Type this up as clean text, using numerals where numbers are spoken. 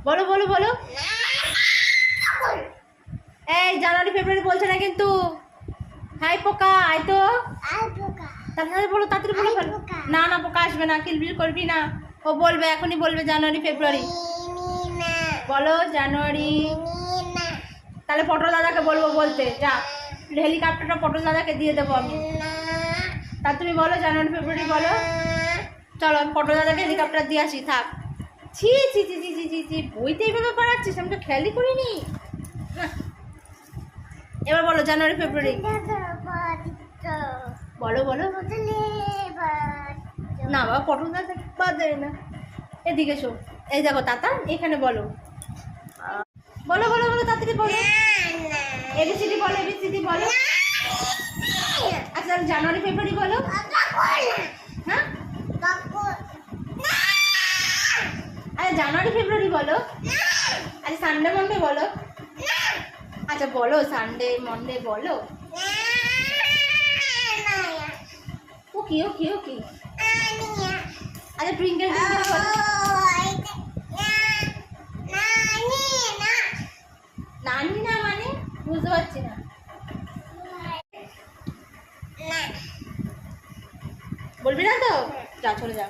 বলো বলো বলো। এই জানুয়ারি ফেব্রুয়ারি বলছে না কিন্তু। হাই পোকা আয় তো, তাড়াতাড়ি বলো, তাড়াতাড়ি বলো। না না, পোকা আসবে না, কিলবিল করবি না। ও বলবে, এখনই বলবে জানুয়ারি ফেব্রুয়ারি। বলো জানুয়ারি। তাহলে পটল দাদাকে বলবো বলতে, যা হেলিকপ্টারটা পটল দাদাকে দিয়ে দেবো আমি। তা তুমি বলো জানুয়ারি ফেব্রুয়ারি বলো। চলো আমি পটল দাদাকে হেলিকপ্টার দিয়ে আসি, থাক। ছি ছি ছি ছি ছি ছি ছি, বইতে এইভাবে পড়াচ্ছিস, আমি তো খেয়ালই করিনি। এবার বলো জানুয়ারি ফেব্রুয়ারি বলো বলো। না বাবা, পটল দাদা বাদ দেয় না। এদিকে শো, এই দেখো তাতা, এখানে বলো বলো বলো বলো, তাড়াতাড়ি বলো। এবিসিডি বলো, এবিসিডি বলো। আচ্ছা জানুয়ারি ফেব্রুয়ারি বলো। হ্যাঁ আরে জানুয়ারি ফেব্রুয়ারি বলো। আরে সানডে মন্ডে বলো। আচ্ছা বলো সানডে মন্ডে বলো। ওকে ওকে ওকে। আচ্ছা টুইঙ্কেল টুইঙ্কেল বলো। নানি না মানে বুঝতে পারছি না। বলবি না তো, যা চলে যা।